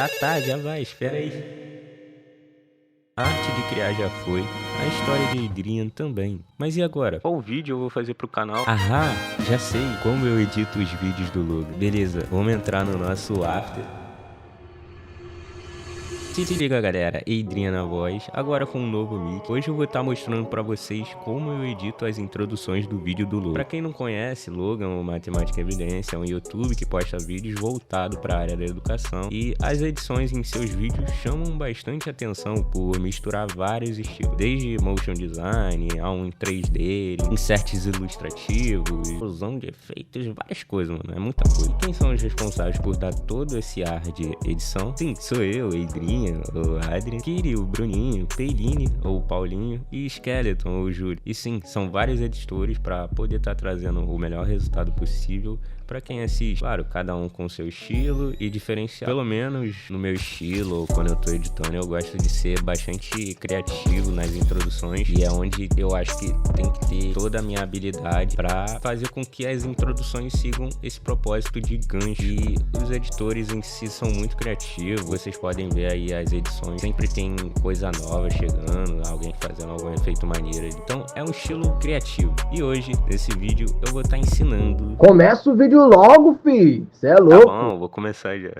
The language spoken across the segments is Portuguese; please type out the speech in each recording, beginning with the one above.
Tá, já vai, espera aí. A arte de criar já foi, a história de Adrian também. Mas e agora? Qual vídeo eu vou fazer pro canal? Ah, já sei como eu edito os vídeos do Logan. Beleza, vamos entrar no nosso After. Se liga galera, Adrian na voz, agora com um novo mic. Hoje eu vou estar mostrando pra vocês como eu edito as introduções do vídeo do Logan. Pra quem não conhece, Logan, o Matemática Evidência, é um YouTube que posta vídeos voltado para a área da educação. E as edições em seus vídeos chamam bastante atenção por misturar vários estilos. Desde motion design, a um 3D, inserts ilustrativos, fusão de efeitos, várias coisas, mano, é muita coisa. E quem são os responsáveis por dar todo esse ar de edição? Sim, sou eu, Adrian, o Adrian, Kiri, o Bruninho, Peiline, ou Paulinho, e Skeleton, ou Júlio. E sim, são vários editores para poder estar trazendo o melhor resultado possível para quem assiste. Claro, cada um com seu estilo e diferencial. Pelo menos no meu estilo, ou quando eu tô editando, eu gosto de ser bastante criativo nas introduções, e é onde eu acho que tem que ter toda a minha habilidade para fazer com que as introduções sigam esse propósito de gancho. E os editores em si são muito criativos, vocês podem ver aí as edições, sempre tem coisa nova chegando, alguém fazendo algum efeito maneiro. Então é um estilo criativo. E hoje, nesse vídeo, eu vou estar ensinando. Começa o vídeo logo, fi. Cê é louco. Tá bom, vou começar já.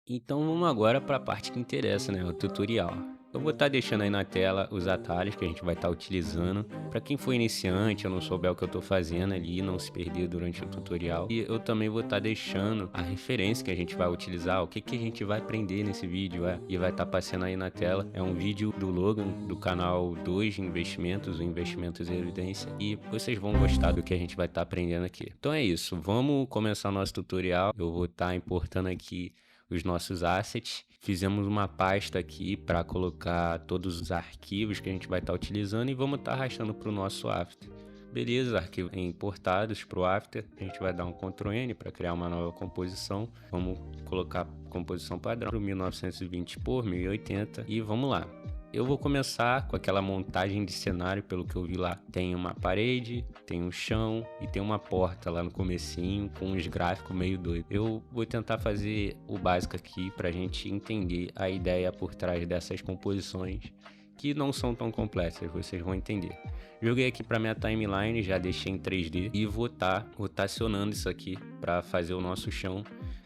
Então vamos agora para a parte que interessa, né? O tutorial. Eu vou estar deixando aí na tela os atalhos que a gente vai estar utilizando. Para quem for iniciante, eu não souber o que eu estou fazendo ali, não se perder durante o tutorial. E eu também vou estar deixando a referência que a gente vai utilizar, o que que a gente vai aprender nesse vídeo, e vai estar passando aí na tela. É um vídeo do Logan, do canal 2 de investimentos, o Investimentos em Evidência. E vocês vão gostar do que a gente vai estar aprendendo aqui. Então é isso, vamos começar o nosso tutorial. Eu vou estar importando aqui os nossos assets. Fizemos uma pasta aqui para colocar todos os arquivos que a gente vai estar utilizando e vamos estar arrastando para o nosso After. Beleza, arquivos importados para o After. A gente vai dar um Ctrl N para criar uma nova composição. Vamos colocar composição padrão 1920 por 1080 e vamos lá. Eu vou começar com aquela montagem de cenário, pelo que eu vi lá. Tem uma parede, tem um chão e tem uma porta lá no comecinho com uns gráficos meio doidos. Eu vou tentar fazer o básico aqui pra gente entender a ideia por trás dessas composições, que não são tão complexas, vocês vão entender. Joguei aqui para minha timeline, já deixei em 3D e vou estar rotacionando isso aqui para fazer o nosso chão,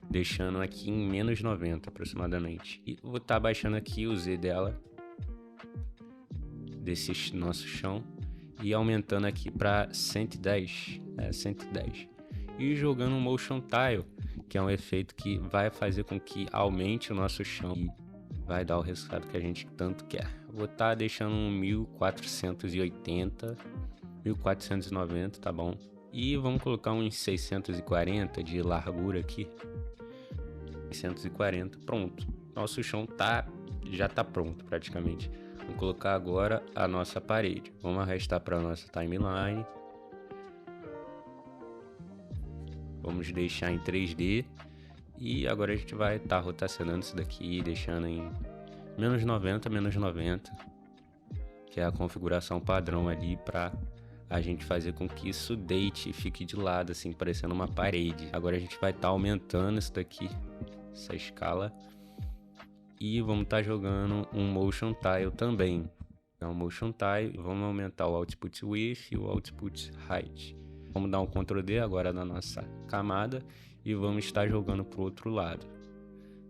deixando aqui em menos 90 aproximadamente. E vou estar baixando aqui o Z dela, desse nosso chão, e aumentando aqui para 110, 110, e jogando um motion tile, que é um efeito que vai fazer com que aumente o nosso chão e vai dar o resultado que a gente tanto quer. Vou estar deixando um 1480, 1490, tá bom, e vamos colocar uns 640 de largura aqui, 640, pronto, nosso chão já tá pronto praticamente. Vamos colocar agora a nossa parede. Vamos arrastar para a nossa timeline. Vamos deixar em 3D. E agora a gente vai estar rotacionando isso daqui, deixando em menos 90, que é a configuração padrão ali para a gente fazer com que isso deite e fique de lado, assim, parecendo uma parede. Agora a gente vai estar aumentando isso daqui, essa escala. E vamos estar jogando um motion tile também. É um motion tile. Vamos aumentar o output width e o output height. Vamos dar um Ctrl D agora na nossa camada e vamos estar jogando para o outro lado.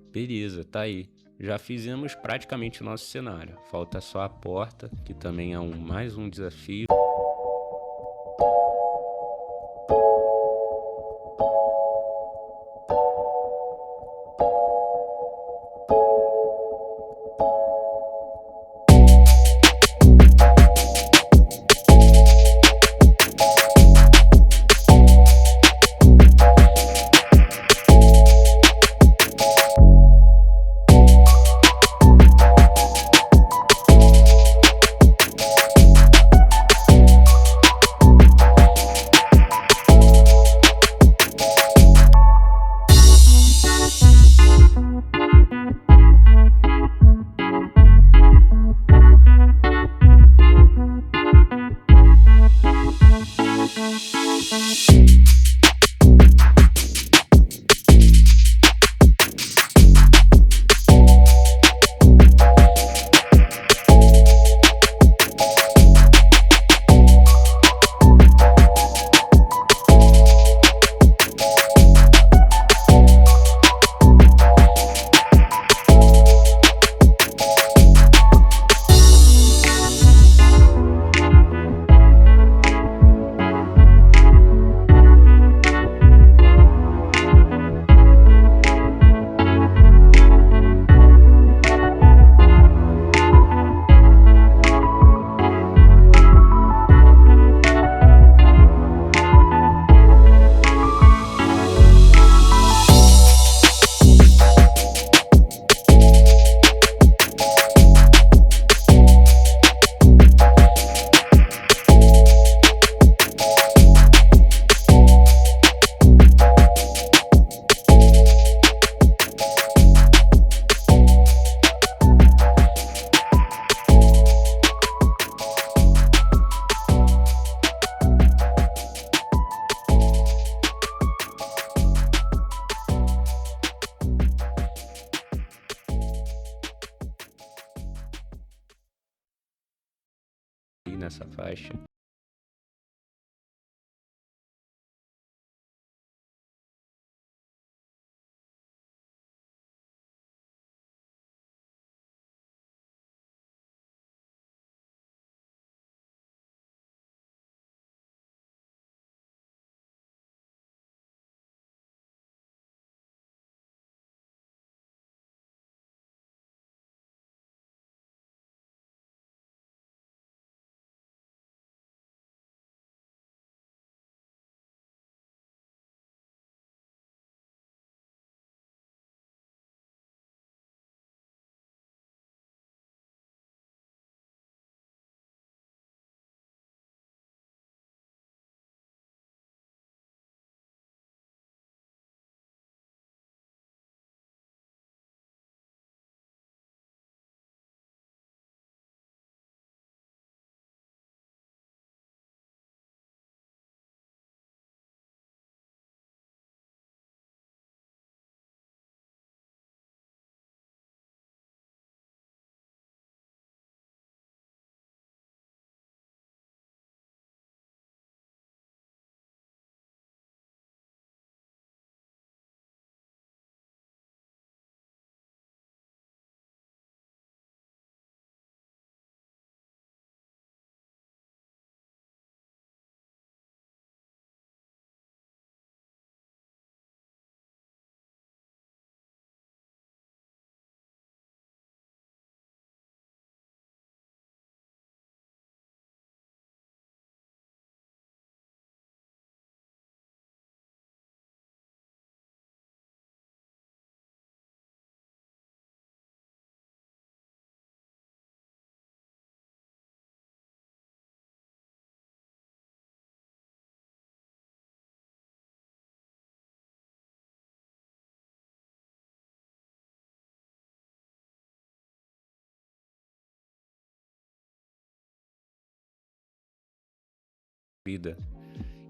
Beleza, tá aí. Já fizemos praticamente o nosso cenário. Falta só a porta, que também é mais um desafio. nessa faixa.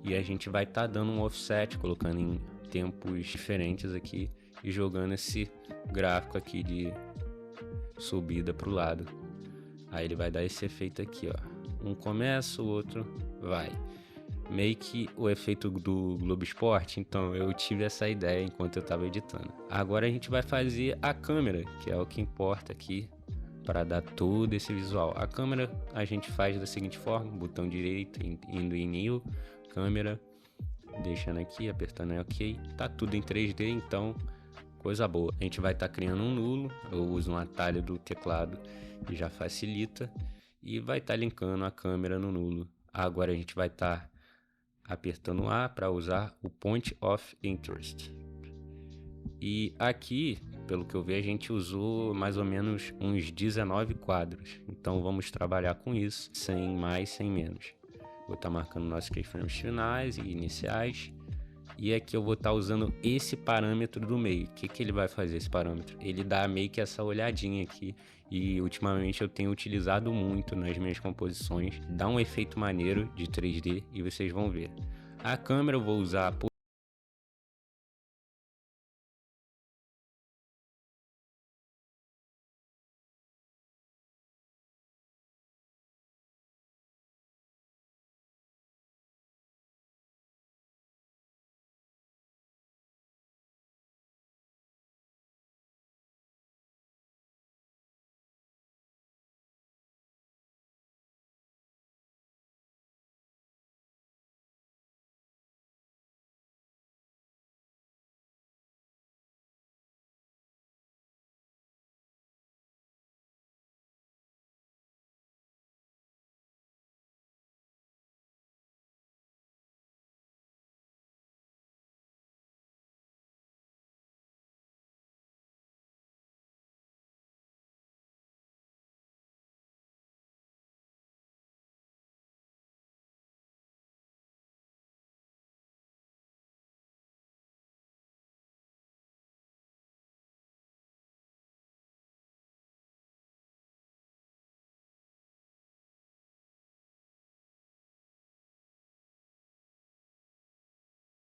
E a gente vai estar dando um offset, colocando em tempos diferentes aqui e jogando esse gráfico aqui de subida para o lado. Aí ele vai dar esse efeito aqui, ó. Um começa, o outro vai. Meio que o efeito do Globo Esporte. Então eu tive essa ideia enquanto eu estava editando. Agora a gente vai fazer a câmera, que é o que importa aqui para dar todo esse visual. A câmera a gente faz da seguinte forma: botão direito indo em New, câmera, deixando aqui, apertando em OK. Tá tudo em 3D, então coisa boa. A gente vai estar criando um nulo. Eu uso um atalho do teclado que já facilita e vai estar linkando a câmera no nulo. Agora a gente vai estar apertando A para usar o Point of Interest. E aqui, pelo que eu vi, a gente usou mais ou menos uns 19 quadros. Então vamos trabalhar com isso, sem mais, sem menos. Vou estar marcando nossos keyframes finais e iniciais. E aqui eu vou estar usando esse parâmetro do meio. O que ele vai fazer, esse parâmetro? Ele dá meio que essa olhadinha aqui. E ultimamente eu tenho utilizado muito nas minhas composições. Dá um efeito maneiro de 3D e vocês vão ver. A câmera eu vou usar por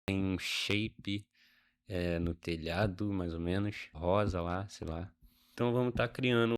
um shape no telhado, mais ou menos, rosa lá, sei lá. Então vamos estar criando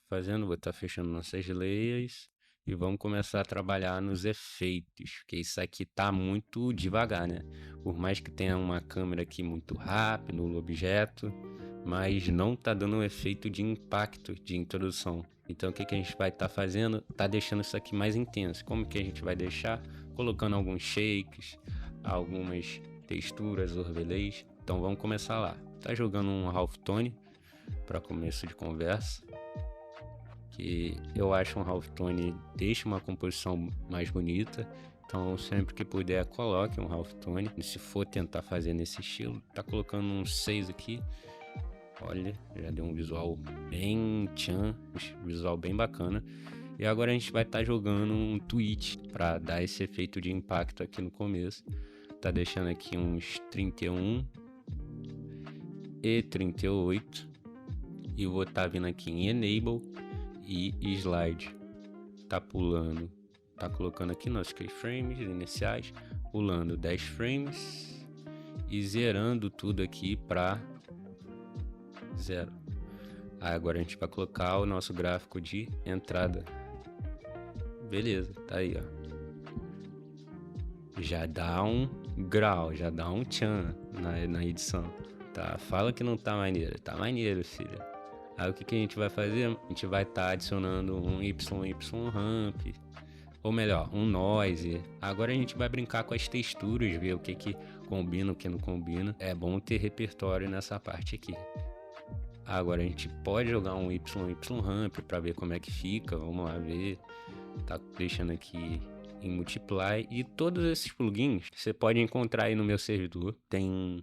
fazendo, vou estar fechando nossas layers e vamos começar a trabalhar nos efeitos, porque isso aqui tá muito devagar, né? Por mais que tenha uma câmera aqui muito rápida no objeto, mas não tá dando um efeito de impacto, de introdução. Então o que a gente vai estar fazendo? Tá deixando isso aqui mais intenso. Como que a gente vai deixar? Colocando alguns shakes, algumas texturas, overlays. Então vamos começar lá. Tá jogando um halftone para começo de conversa, que eu acho um halftone deixa uma composição mais bonita. Então sempre que puder coloque um halftone. E se for tentar fazer nesse estilo, tá colocando um 6 aqui. Olha, já deu um visual bem tchan, visual bem bacana. E agora a gente vai estar jogando um tweet para dar esse efeito de impacto aqui no começo. Tá deixando aqui uns 31 e 38. E vou estar vindo aqui em Enable e Slide. Tá pulando, tá colocando aqui nossos keyframes iniciais, pulando 10 frames e zerando tudo aqui para 0. Aí agora a gente vai colocar o nosso gráfico de entrada. Beleza, tá aí, ó. Já dá um grau, já dá um tchan na edição. Tá, fala que não tá maneiro. Tá maneiro, filha. Aí o que a gente vai fazer? A gente vai estar adicionando um YY ramp, ou melhor, um noise. Agora a gente vai brincar com as texturas, ver o que combina, o que não combina. É bom ter repertório nessa parte aqui. Agora a gente pode jogar um YY ramp para ver como é que fica. Vamos lá ver. Tá deixando aqui em multiply. E todos esses plugins você pode encontrar aí no meu servidor. Tem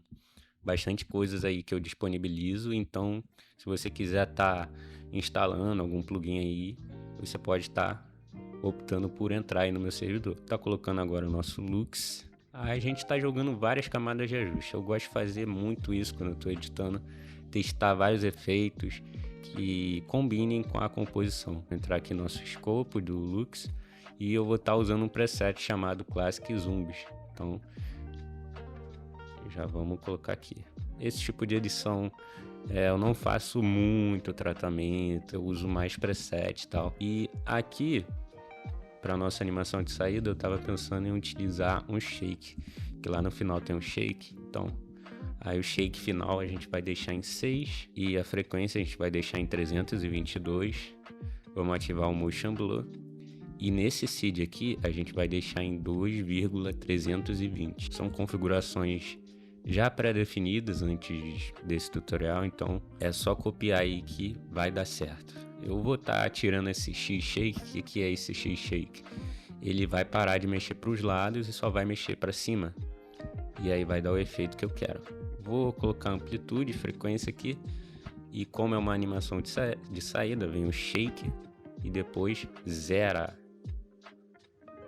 bastante coisas aí que eu disponibilizo. Então, se você quiser estar instalando algum plugin aí, você pode estar optando por entrar aí no meu servidor. Tá colocando agora o nosso Lux. A gente tá jogando várias camadas de ajuste. Eu gosto de fazer muito isso quando eu tô editando. Testar vários efeitos que combinem com a composição. Vou entrar aqui no nosso escopo do Lux e eu vou estar usando um preset chamado Classic Zombies. Então já vamos colocar aqui. Esse tipo de edição eu não faço muito tratamento, eu uso mais preset e tal. E aqui, para nossa animação de saída, eu estava pensando em utilizar um shake, que lá no final tem um shake. Então aí o shake final a gente vai deixar em 6 e a frequência a gente vai deixar em 322. Vamos ativar o Motion Blur. E nesse seed aqui a gente vai deixar em 2,320. São configurações já pré-definidas antes desse tutorial, então é só copiar aí que vai dar certo. Eu vou estar tirando esse X-Shake. O que é esse X-Shake? Ele vai parar de mexer para os lados e só vai mexer para cima. E aí vai dar o efeito que eu quero. Vou colocar amplitude, frequência aqui. E como é uma animação de saída, vem o shake e depois zera.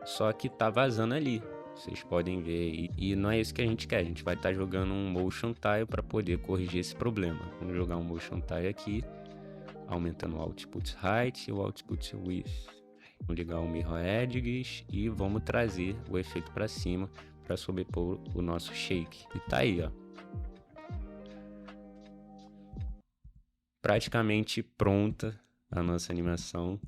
Só que tá vazando ali. Vocês podem ver. E não é isso que a gente quer. A gente vai estar jogando um motion tile para poder corrigir esse problema. Vamos jogar um motion tile aqui, aumentando o output height e o output width. Vamos ligar o mirror edges e vamos trazer o efeito para cima para sobrepor o nosso shake. E tá aí, ó. Praticamente pronta a nossa animação.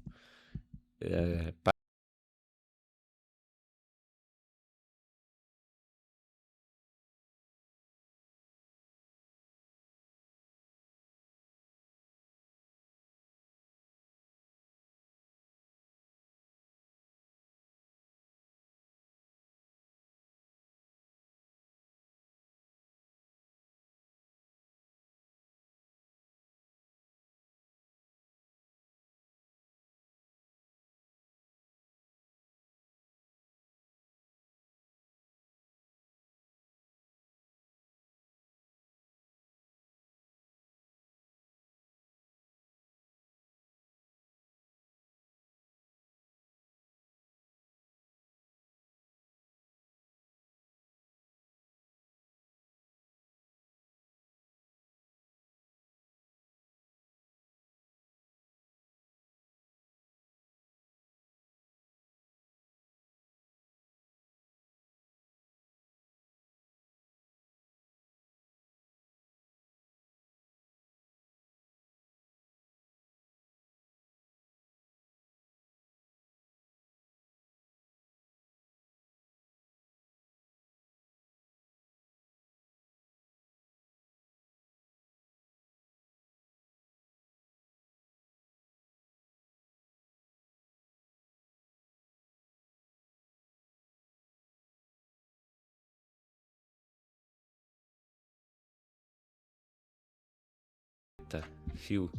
Eita, fio.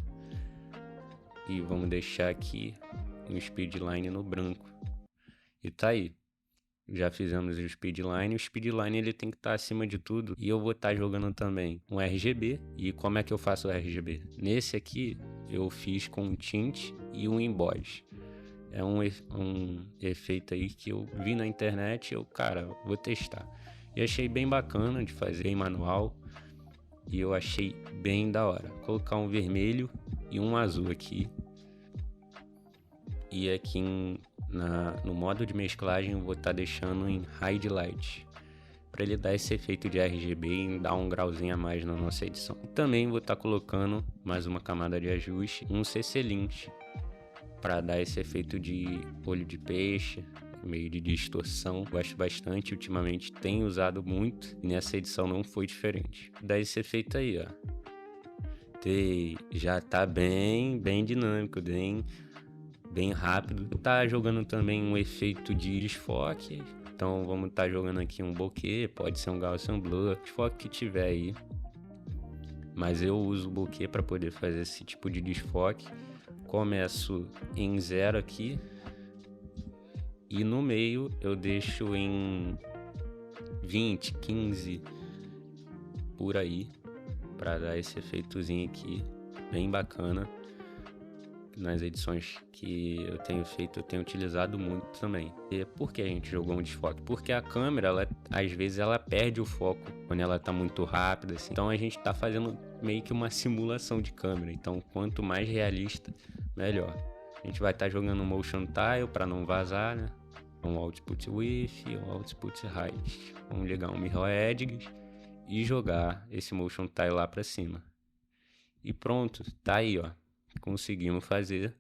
E vamos deixar aqui um speedline no branco. E tá aí. Já fizemos o speedline. O speedline ele tem que estar acima de tudo. E eu vou estar jogando também um RGB. E como é que eu faço o RGB? Nesse aqui eu fiz com um tint e um embody. É um efeito aí que eu vi na internet e eu, cara, vou testar. E achei bem bacana de fazer em manual. E eu achei bem da hora. Vou colocar um vermelho e um azul aqui. E aqui no modo de mesclagem eu vou estar deixando em Highlight, para ele dar esse efeito de RGB e dar um grauzinho a mais na nossa edição. Também vou estar colocando mais uma camada de ajuste, um CC Lint, para dar esse efeito de olho de peixe, meio de distorção. Gosto bastante, ultimamente tenho usado muito e nessa edição não foi diferente. Dá esse efeito aí, ó. Já tá bem dinâmico, bem rápido. Tá jogando também um efeito de desfoque. Então vamos estar jogando aqui um bokeh, pode ser um Gaussian Blur, desfoque que tiver aí. Mas eu uso o bokeh para poder fazer esse tipo de desfoque. Começo em 0 aqui. E no meio eu deixo em 20, 15 por aí, para dar esse efeitozinho aqui bem bacana. Nas edições que eu tenho feito, eu tenho utilizado muito também. E por que a gente jogou um desfoque? Porque a câmera, às vezes ela perde o foco quando ela tá muito rápida, assim. Então a gente tá fazendo meio que uma simulação de câmera. Então quanto mais realista, melhor. A gente vai estar jogando um motion tile para não vazar, né? Um output width, um output height. Vamos ligar um mirror edges e jogar esse motion tile lá para cima. E pronto, tá aí, ó. Conseguimos fazer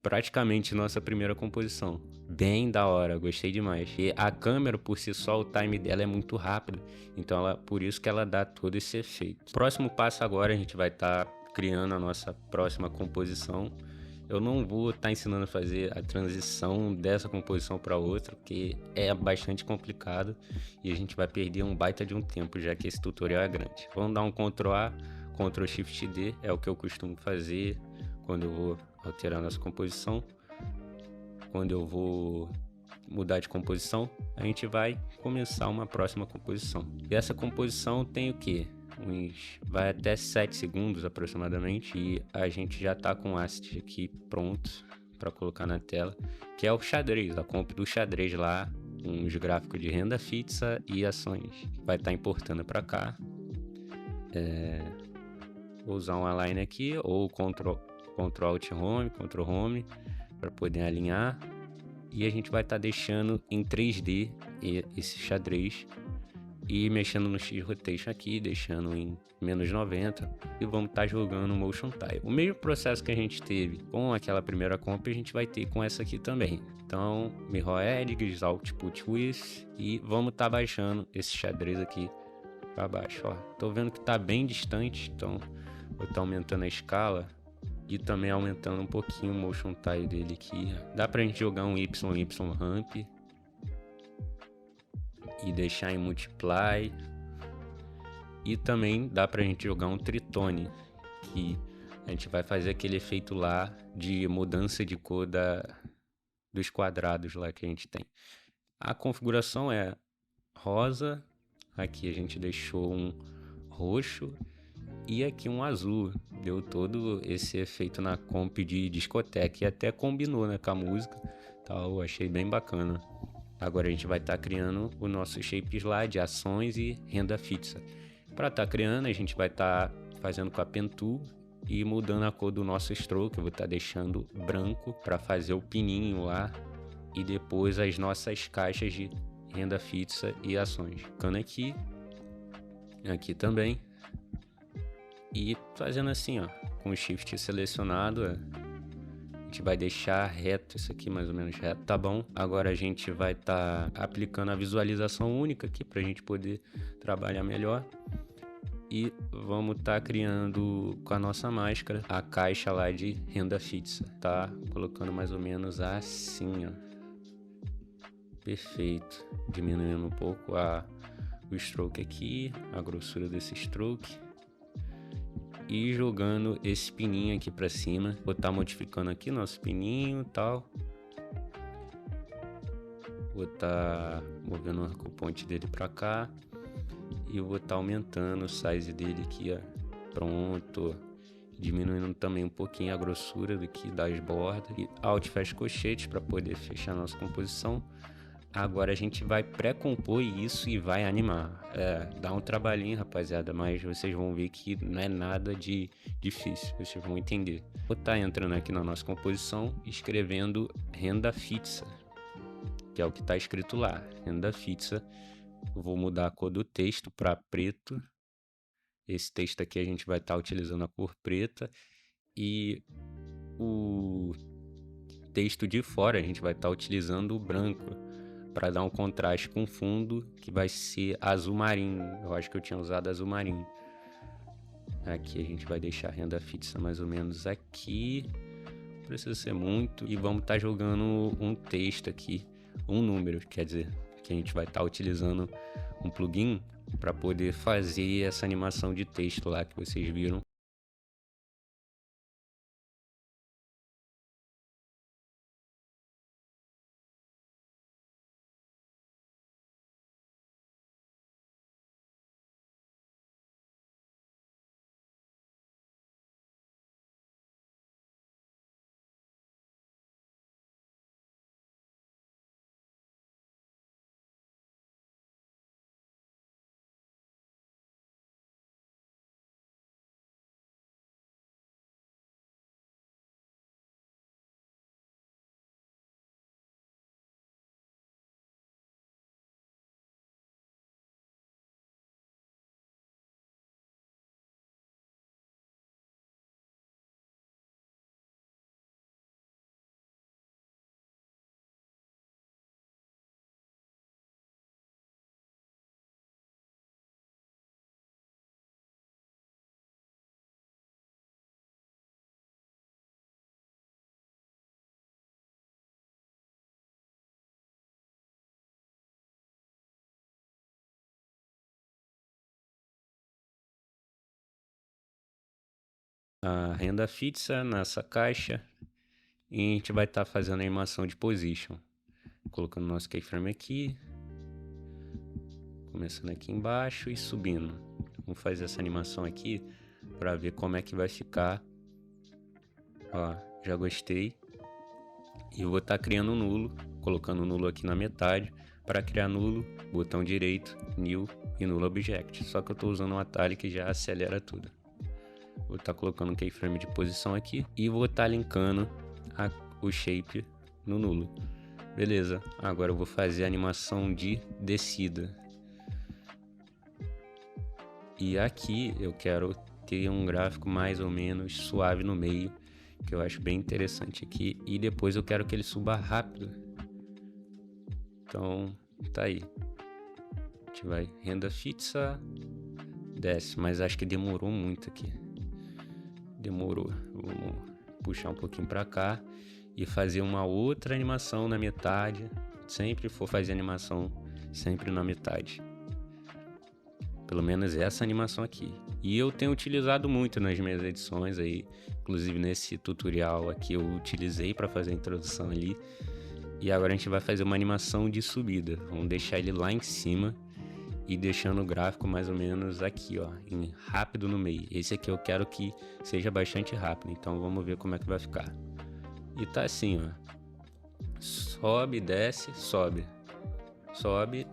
praticamente nossa primeira composição. Bem da hora, gostei demais. E a câmera por si só, o time dela é muito rápido, então por isso que ela dá todo esse efeito. Próximo passo agora, a gente vai estar criando a nossa próxima composição. Eu não vou estar ensinando a fazer a transição dessa composição para outra, porque é bastante complicado e a gente vai perder um baita de um tempo, já que esse tutorial é grande. Vamos dar um Ctrl A, Ctrl Shift D, é o que eu costumo fazer quando eu vou alterando essa composição. Quando eu vou mudar de composição, a gente vai começar uma próxima composição. E essa composição tem o que? Vai até 7 segundos aproximadamente, e a gente já tá com o asset aqui pronto para colocar na tela, que é o xadrez, a comp do xadrez lá, uns gráficos de renda fixa e ações. Vai estar importando para cá. Vou usar um align aqui, ou Ctrl Alt Home, Ctrl Home, para poder alinhar. E a gente vai estar deixando em 3D esse xadrez e mexendo no X-Rotation aqui, deixando em -90, e vamos estar jogando Motion Tile. O mesmo processo que a gente teve com aquela primeira comp, a gente vai ter com essa aqui também. Então, Mirror Edges, Output Width, e vamos estar baixando esse xadrez aqui para baixo, ó. Tô vendo que tá bem distante, então vou estar aumentando a escala e também aumentando um pouquinho o Motion Tile dele aqui. Dá pra gente jogar um YY Ramp e deixar em Multiply. E também dá pra gente jogar um Tritone, que a gente vai fazer aquele efeito lá de mudança de cor dos quadrados lá que a gente tem. A configuração é rosa, aqui a gente deixou um roxo e aqui um azul. Deu todo esse efeito na comp de discoteca e até combinou, né, com a música. Eu achei bem bacana. Agora a gente vai estar criando o nosso shape lá de ações e renda fixa. Para estar criando, a gente vai estar fazendo com a Pen Tool e mudando a cor do nosso stroke. Eu vou estar deixando branco para fazer o pininho lá e depois as nossas caixas de renda fixa e ações. Ficando aqui também. E fazendo assim, ó, com o Shift selecionado, a gente vai deixar reto, isso aqui mais ou menos reto, tá bom? Agora a gente vai estar aplicando a visualização única aqui pra gente poder trabalhar melhor. E vamos estar criando com a nossa máscara a caixa lá de renda fixa, tá? Colocando mais ou menos assim, ó. Perfeito. Diminuindo um pouco o stroke aqui, a grossura desse stroke. e jogando esse pininho aqui pra cima. Vou estar modificando aqui nosso pininho e tal. Vou estar movendo o arco-ponte dele pra cá. E eu vou estar aumentando o size dele aqui, ó. Pronto. Diminuindo também um pouquinho a grossura daqui das bordas. E Alt fecha colchetes para poder fechar a nossa composição. Agora a gente vai pré-compor isso e vai animar. Dá um trabalhinho, rapaziada, mas vocês vão ver que não é nada de difícil. Vocês vão entender. Vou estar entrando aqui na nossa composição, escrevendo renda fixa, que é o que está escrito lá, renda fixa. Vou mudar a cor do texto para preto. Esse texto aqui a gente vai estar utilizando a cor preta. E o texto de fora a gente vai estar utilizando o branco para dar um contraste com o fundo, que vai ser azul marinho. Eu acho que eu tinha usado azul marinho. Aqui a gente vai deixar a renda fixa mais ou menos aqui. Não precisa ser muito. E vamos estar jogando um texto aqui, um número, quer dizer, que a gente vai estar utilizando um plugin para poder fazer essa animação de texto lá que vocês viram. A renda fixa nessa caixa e a gente vai estar fazendo a animação de position, colocando nosso keyframe aqui, começando aqui embaixo e subindo. Vamos fazer essa animação aqui para ver como é que vai ficar. Ó, já gostei. E vou estar criando um nulo, colocando o nulo aqui na metade. Para criar nulo, botão direito, new e null object. Só que eu estou usando um atalho que já acelera tudo. Vou estar colocando um keyframe de posição aqui e vou estar linkando o shape no nulo. Beleza, agora eu vou fazer a animação de descida. E aqui eu quero ter um gráfico mais ou menos suave no meio, que eu acho bem interessante aqui. E depois eu quero que ele suba rápido. Então, tá aí. A gente vai renda fixa, desce, mas acho que demorou muito aqui. Demorou. Vamos puxar um pouquinho para cá e fazer uma outra animação na metade. Sempre for fazer animação, sempre na metade. Pelo menos essa animação aqui. E eu tenho utilizado muito nas minhas edições aí. Inclusive nesse tutorial aqui eu utilizei para fazer a introdução ali. E agora a gente vai fazer uma animação de subida. Vamos deixar ele lá em cima e deixando o gráfico mais ou menos aqui, ó, em rápido no meio. Esse aqui eu quero que seja bastante rápido, então vamos ver como é que vai ficar. E tá assim, ó, sobe, desce, sobe, sobe,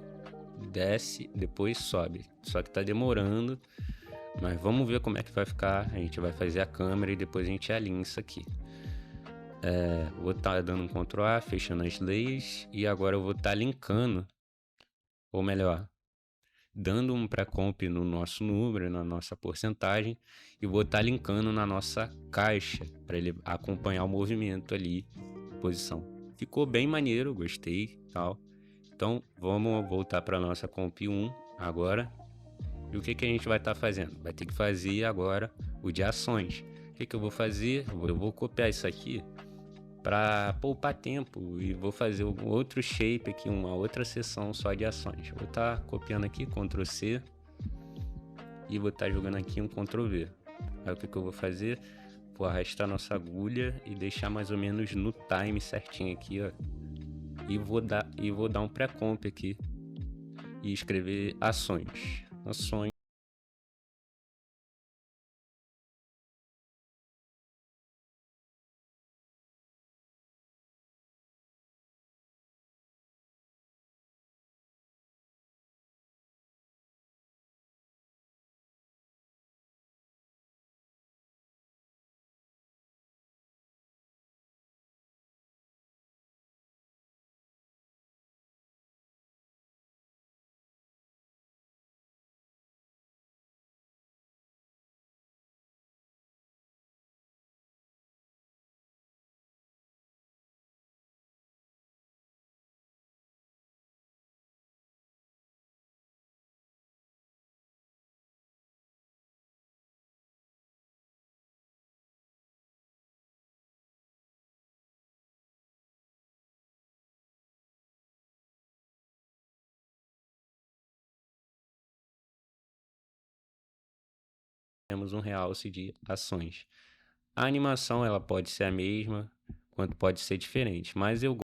desce, depois sobe. Só que tá demorando, mas vamos ver como é que vai ficar. A gente vai fazer a câmera e depois a gente alinha isso aqui. Vou estar dando um Ctrl A, fechando as layers, e agora eu vou estar linkando, ou melhor, dando um pré-comp no nosso número, na nossa porcentagem, e vou estar linkando na nossa caixa para ele acompanhar o movimento ali, posição. Ficou bem maneiro, gostei, tal. Então vamos voltar para nossa comp 1 agora. E o que a gente vai estar fazendo? Vai ter que fazer agora o de ações. O que eu vou fazer? Eu vou copiar isso aqui para poupar tempo e vou fazer um outro shape aqui, uma outra seção só de ações. Vou estar copiando aqui, Ctrl C, e vou estar jogando aqui um Ctrl V. Aí o que eu vou fazer? Vou arrastar nossa agulha e deixar mais ou menos no time certinho aqui, ó. E vou dar um pré-comp aqui e escrever ações. Ações. Temos um realce de ações. A animação ela pode ser a mesma, quanto pode ser diferente, mas eu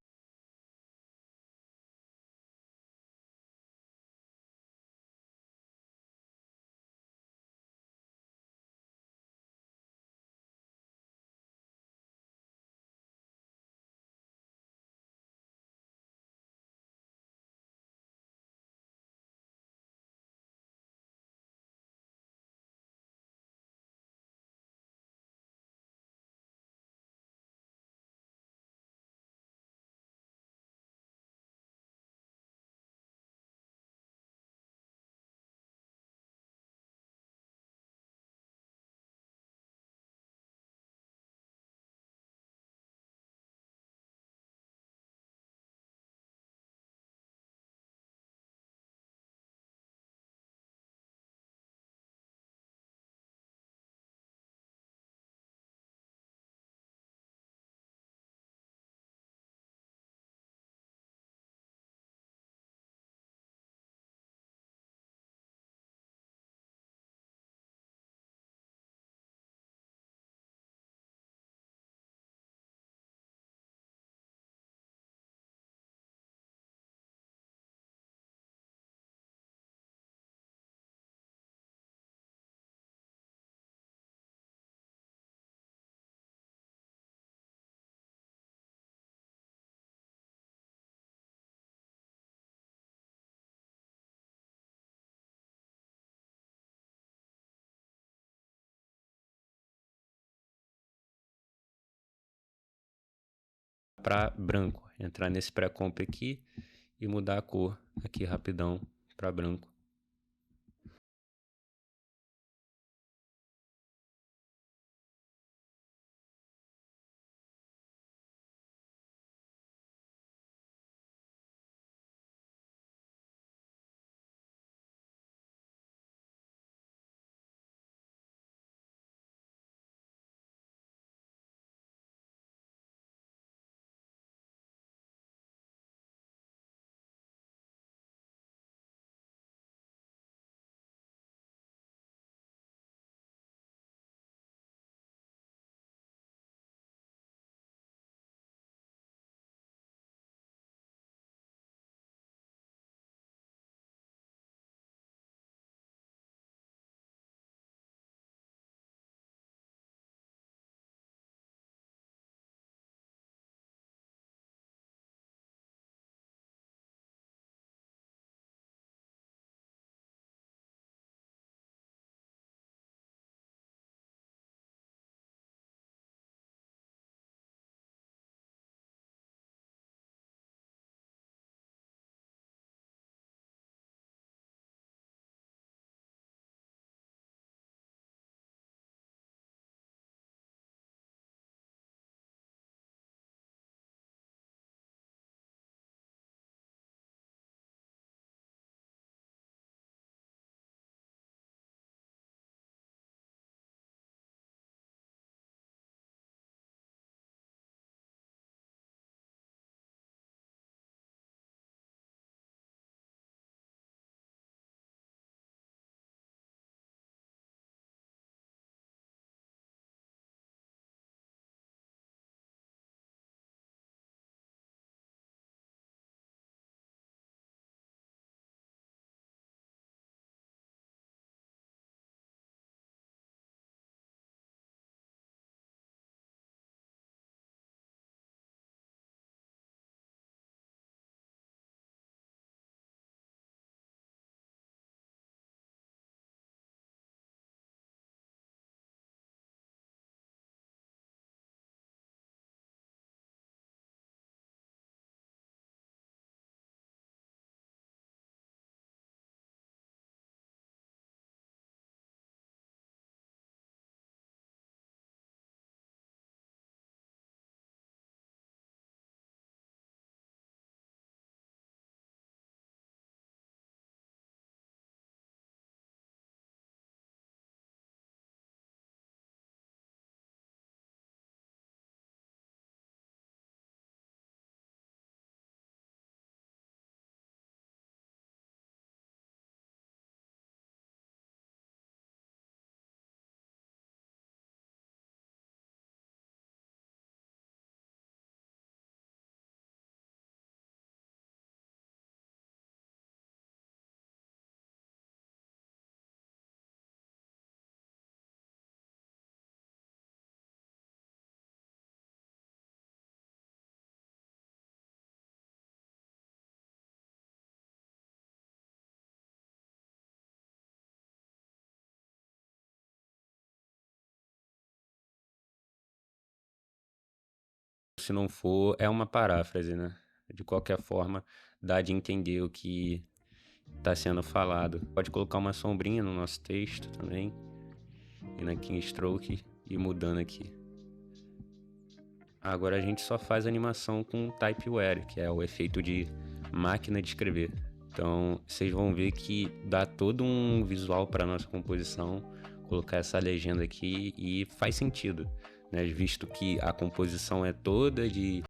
para branco, entrar nesse pré-comp aqui e mudar a cor aqui rapidão para branco. Se não for, é uma paráfrase, né? De qualquer forma, dá de entender o que está sendo falado. Pode colocar uma sombrinha no nosso texto também, e na Keystroke e mudando aqui. Agora a gente só faz animação com Typeware, que é o efeito de máquina de escrever. Então vocês vão ver que dá todo um visual para nossa composição, colocar essa legenda aqui e faz sentido, né? Visto que a composição é toda de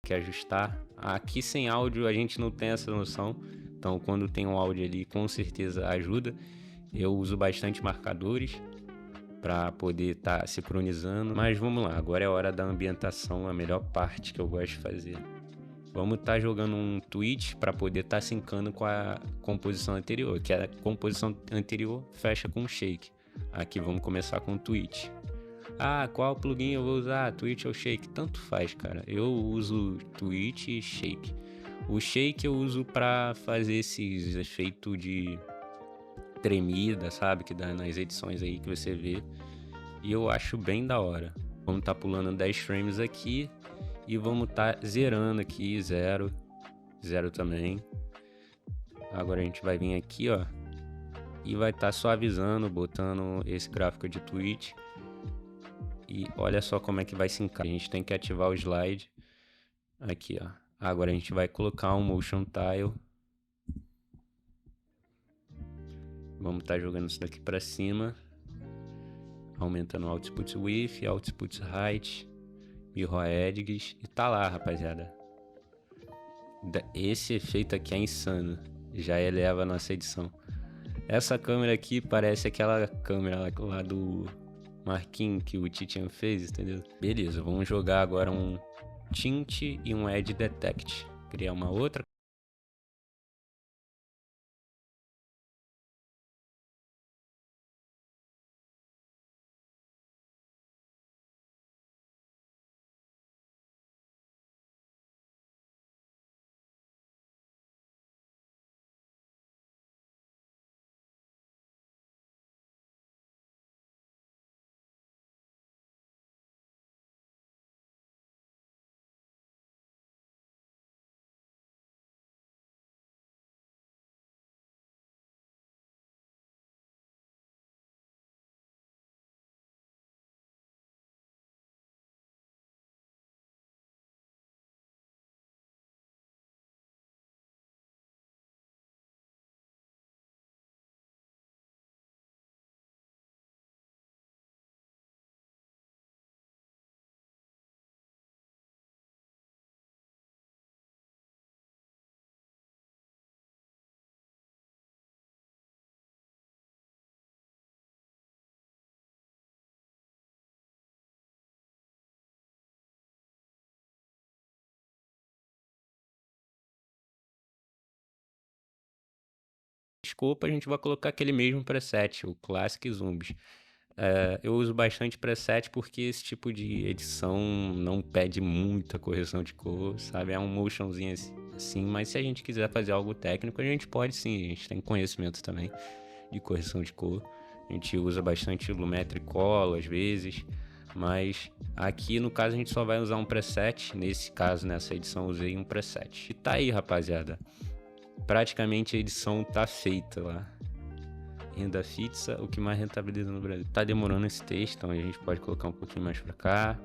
que ajustar. Aqui sem áudio a gente não tem essa noção, então quando tem um áudio ali com certeza ajuda. Eu uso bastante marcadores para poder estar sincronizando, mas vamos lá, agora é a hora da ambientação, a melhor parte que eu gosto de fazer. Vamos estar jogando um tweet para poder estar sincando com a composição anterior, que a composição anterior fecha com shake. Aqui vamos começar com o tweet. Ah, qual plugin eu vou usar? Twitch ou Shake? Tanto faz, cara. Eu uso Twitch e Shake. O Shake eu uso pra fazer esses efeitos de tremida, sabe? Que dá nas edições aí que você vê. E eu acho bem da hora. Vamos tá pulando 10 frames aqui. E vamos tá zerando aqui, zero. Zero também. Agora a gente vai vir aqui, ó. E vai tá suavizando, botando esse gráfico de Twitch. E olha só como é que vai se encaixar. A gente tem que ativar o slide. Aqui, ó. Agora a gente vai colocar um motion tile. Vamos estar jogando isso daqui para cima. Aumentando o output width, output height, mirror edges. E tá lá, rapaziada. Esse efeito aqui é insano. Já eleva a nossa edição. Essa câmera aqui parece aquela câmera lá do Marquinhos que o Titian fez, entendeu? Beleza, vamos jogar agora um Tint e um Edge Detect. Criar uma outra escopo, a gente vai colocar aquele mesmo preset, o Classic Zooms. Eu uso bastante preset porque esse tipo de edição não pede muita correção de cor, sabe? É um motionzinho assim, mas se a gente quiser fazer algo técnico, a gente pode sim, a gente tem conhecimento também de correção de cor. A gente usa bastante Lumetri Color às vezes, mas aqui no caso a gente só vai usar um preset. Nesse caso, nessa edição, eu usei um preset. E tá aí, rapaziada. Praticamente a edição tá feita lá. Renda fixa, o que mais rentabiliza no Brasil. Tá demorando esse texto, então a gente pode colocar um pouquinho mais pra cá.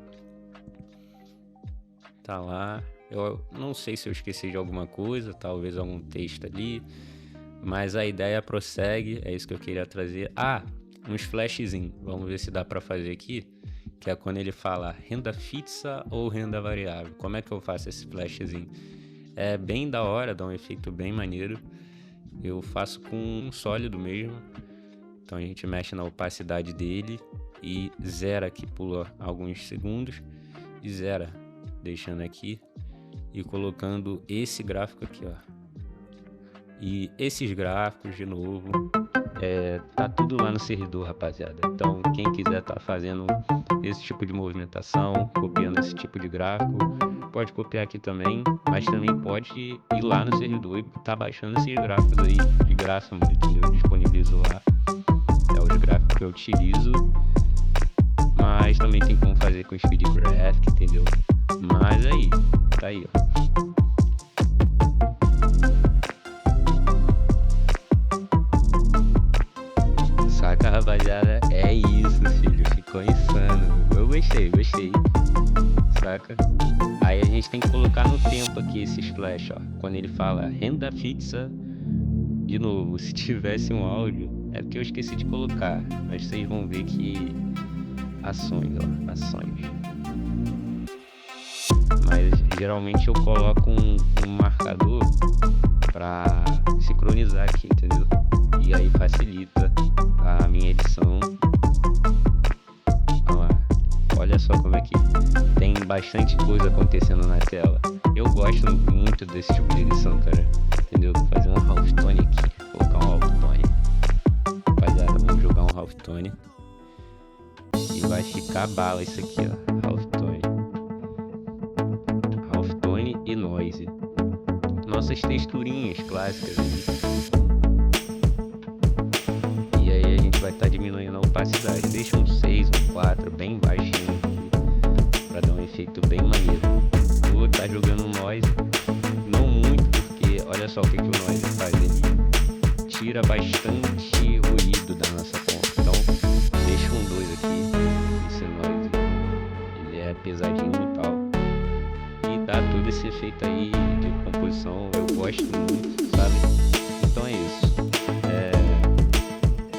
Tá lá. Eu não sei se eu esqueci de alguma coisa, talvez algum texto ali, mas a ideia prossegue, é isso que eu queria trazer. Uns flashzinhos, vamos ver se dá pra fazer aqui, que é quando ele fala renda fixa ou renda variável. Como é que eu faço esse flashzinho? É bem da hora, dá um efeito bem maneiro. Eu faço com um sólido mesmo. Então a gente mexe na opacidade dele e zera aqui, pula alguns segundos e zera, deixando aqui e colocando esse gráfico aqui, ó. E esses gráficos, de novo, tá tudo lá no servidor, rapaziada. Então quem quiser tá fazendo esse tipo de movimentação, copiando esse tipo de gráfico, pode copiar aqui também, mas também pode ir lá no servidor e tá baixando esses gráficos aí de graça, mano, entendeu? Eu disponibilizo lá, é os gráficos que eu utilizo, mas também tem como fazer com Speed Graphic, entendeu? Mas aí, tá aí, ó. Saca, rapaziada? É isso, filho. Ficou insano. Eu gostei. Saca? Aí a gente tem que colocar no tempo aqui esses flash, ó. Quando ele fala renda fixa, de novo, se tivesse um áudio, é porque eu esqueci de colocar. Mas vocês vão ver que ações, ó. Ações. Mas geralmente eu coloco um marcador pra sincronizar aqui, entendeu? E aí facilita a minha edição. Olha só como é que tem bastante coisa acontecendo na tela. Eu gosto muito desse tipo de edição, cara. Entendeu? Vou fazer um halftone aqui. Vou colocar um halftone. Rapaziada, vamos jogar um halftone. E vai ficar bala isso aqui, ó. Halftone. Halftone e noise. Nossas texturinhas clássicas aí. E aí a gente vai estar diminuindo a opacidade. Deixa um 6, um 4, bem baixinho aqui, pra dar um efeito bem maneiro. Vou estar jogando um noise, não muito, porque olha só o que o noise faz. Ele tira bastante ruído da nossa conta. Então deixa um 2 aqui. Esse noise, ele é pesadinho e tal, e dá todo esse efeito aí de composição. Eu gosto muito, sabe? Então é isso.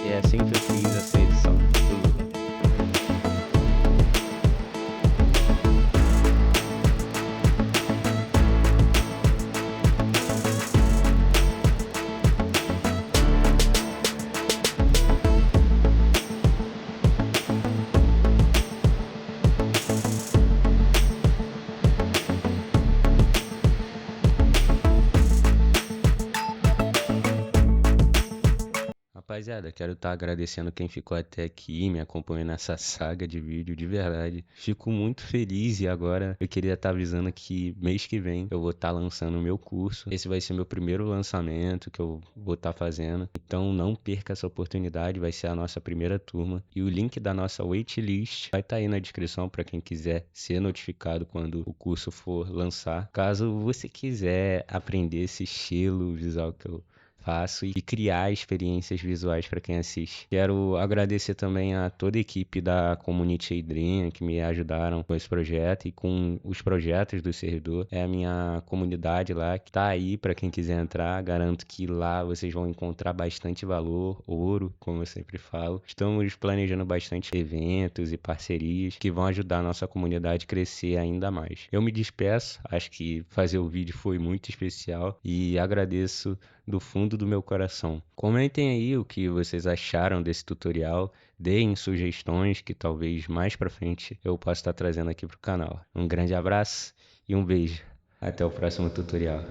É assim que eu fiz essa edição. Rapaziada, quero estar agradecendo quem ficou até aqui, me acompanhando nessa saga de vídeo, de verdade. Fico muito feliz e agora eu queria estar avisando que mês que vem eu vou estar lançando o meu curso. Esse vai ser meu primeiro lançamento que eu vou estar fazendo. Então não perca essa oportunidade, vai ser a nossa primeira turma. E o link da nossa waitlist vai estar aí na descrição para quem quiser ser notificado quando o curso for lançar. Caso você quiser aprender esse estilo visual que eu faço e criar experiências visuais para quem assiste. Quero agradecer também a toda a equipe da Community Dream que me ajudaram com esse projeto e com os projetos do servidor. É a minha comunidade lá que tá aí para quem quiser entrar. Garanto que lá vocês vão encontrar bastante valor, ouro, como eu sempre falo. Estamos planejando bastante eventos e parcerias que vão ajudar a nossa comunidade a crescer ainda mais. Eu me despeço, acho que fazer o vídeo foi muito especial e agradeço do fundo do meu coração. Comentem aí o que vocês acharam desse tutorial, deem sugestões que talvez mais pra frente eu possa estar trazendo aqui pro canal. Um grande abraço e um beijo. Até o próximo tutorial.